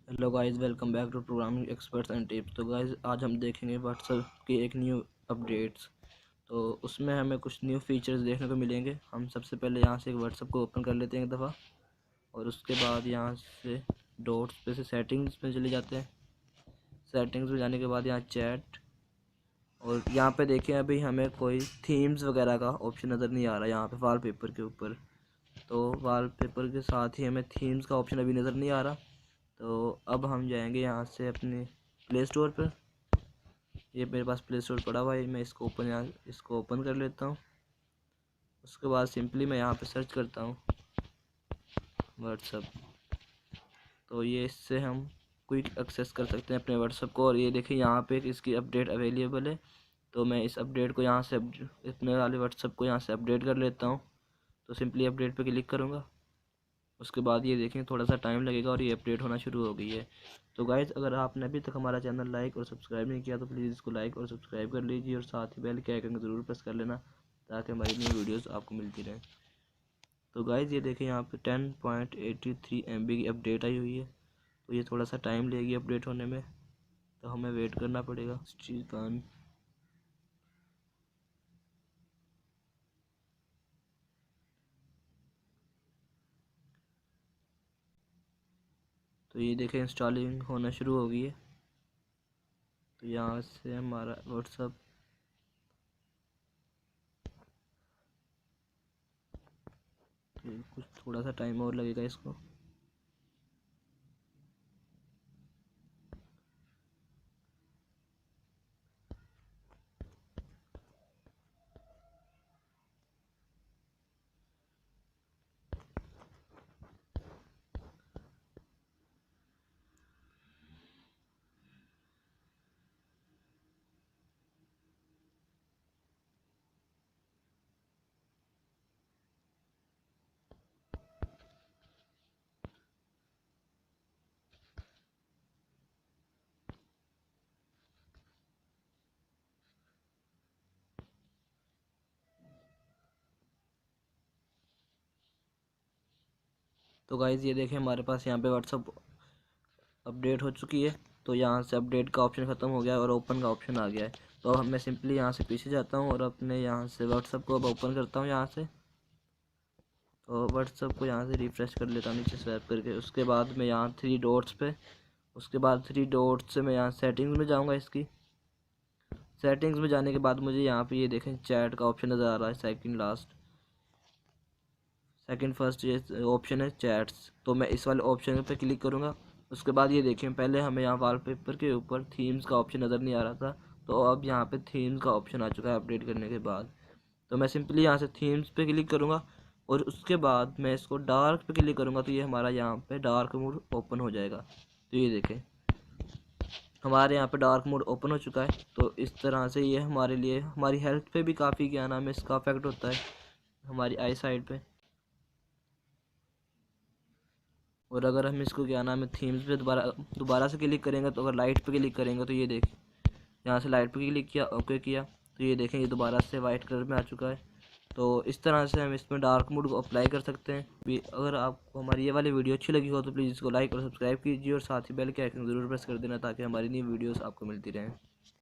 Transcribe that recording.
Hello guys, welcome back to programming experts and tips. तो guys आज हम देखेंगे व्हाट्सएप की एक न्यू अपडेट्स। तो उसमें हमें कुछ न्यू फीचर्स देखने को मिलेंगे। हम सबसे पहले यहाँ से व्हाट्सएप को ओपन कर लेते हैं एक दफ़ा, और उसके बाद यहाँ से डॉट्स पे से सेटिंग्स में चले जाते हैं। सेटिंग्स में जाने के बाद यहाँ चैट, और यहाँ पे देखिए अभी हमें कोई थीम्स वगैरह का ऑप्शन नज़र नहीं आ रहा। यहाँ पे वॉलपेपर के ऊपर, तो वॉलपेपर के साथ ही हमें थीम्स का ऑप्शन अभी नज़र नहीं आ रहा। तो अब हम जाएंगे यहाँ से अपने प्ले स्टोर पर। ये मेरे पास प्ले स्टोर पड़ा हुआ है, मैं इसको ओपन कर लेता हूँ। उसके बाद सिंपली मैं यहाँ पे सर्च करता हूँ व्हाट्सअप। तो ये इससे हम क्विक एक्सेस कर सकते हैं अपने व्हाट्सअप को। और ये देखिए यहाँ पे इसकी अपडेट अवेलेबल है। तो मैं इस अपडेट को यहाँ से अपने वाले व्हाट्सअप को यहाँ से अपडेट कर लेता हूँ। तो सिंपली अपडेट पे क्लिक करूँगा। उसके बाद ये देखें थोड़ा सा टाइम लगेगा और ये अपडेट होना शुरू हो गई है। तो गाइज़, अगर आपने अभी तक हमारा चैनल लाइक और सब्सक्राइब नहीं किया तो प्लीज़ इसको लाइक और सब्सक्राइब कर लीजिए, और साथ ही बेल के आइकन को ज़रूर प्रेस कर लेना ताकि हमारी न्यू वीडियोस आपको मिलती रहें। तो गाइज़ ये देखें यहाँ पे 10.83 MB की अपडेट आई हुई है। तो ये थोड़ा सा टाइम लेगी अपडेट होने में, तो हमें वेट करना पड़ेगा। श्रीकांत, तो ये देखें इंस्टॉलिंग होना शुरू हो गई है। तो यहाँ से हमारा व्हाट्सअप, कुछ थोड़ा सा टाइम और लगेगा इसको। तो गाइज़ ये देखें हमारे पास यहाँ पे व्हाट्सअप अपडेट हो चुकी है। तो यहाँ से अपडेट का ऑप्शन ख़त्म हो गया है और ओपन का ऑप्शन आ गया है। तो अब मैं सिंपली यहाँ से पीछे जाता हूँ और अपने यहाँ से व्हाट्सअप को अब ओपन करता हूँ यहाँ से। तो व्हाट्सअप को यहाँ से रिफ़्रेश कर लेता हूँ नीचे स्वैप करके। उसके बाद मैं यहाँ 3 डॉट्स पे, उसके बाद 3 डॉट्स से मैं यहाँ सेटिंग्स में जाऊँगा। इसकी सेटिंग्स में जाने के बाद मुझे यहाँ पे ये देखें चैट का ऑप्शन नज़र आ रहा है, सेकंड फर्स्ट ये ऑप्शन है चैट्स। तो मैं इस वाले ऑप्शन पे क्लिक करूँगा। उसके बाद ये देखें पहले हमें यहाँ वॉलपेपर के ऊपर थीम्स का ऑप्शन नज़र नहीं आ रहा था, तो अब यहाँ पे थीम्स का ऑप्शन आ चुका है अपडेट करने के बाद। तो मैं सिंपली यहाँ से थीम्स पे क्लिक करूँगा, और उसके बाद मैं इसको डार्क पे क्लिक करूँगा। तो ये हमारा यहाँ पे डार्क मोड ओपन हो जाएगा। तो ये देखें हमारे यहाँ पे डार्क मोड ओपन हो चुका है। तो इस तरह से ये हमारे लिए हमारी हेल्थ पे भी काफ़ी क्या नाम है इसका अफेक्ट होता है, हमारी आई साइड पे। और अगर हम इसको क्या नाम है थीम्स पे दोबारा से क्लिक करेंगे, तो अगर लाइट पे क्लिक करेंगे तो ये देखिए यहाँ से लाइट पे क्लिक किया, ओके किया, तो ये देखें ये दोबारा से वाइट कलर में आ चुका है। तो इस तरह से हम इसमें डार्क मोड को अप्लाई कर सकते हैं भी। अगर आपको हमारी ये वाली वीडियो अच्छी लगी हो तो प्लीज़ इसको लाइक और सब्सक्राइब कीजिए, और साथ ही बेल के आइकन ज़रूर प्रेस कर देना ताकि हमारी नई वीडियोस आपको मिलती रहें।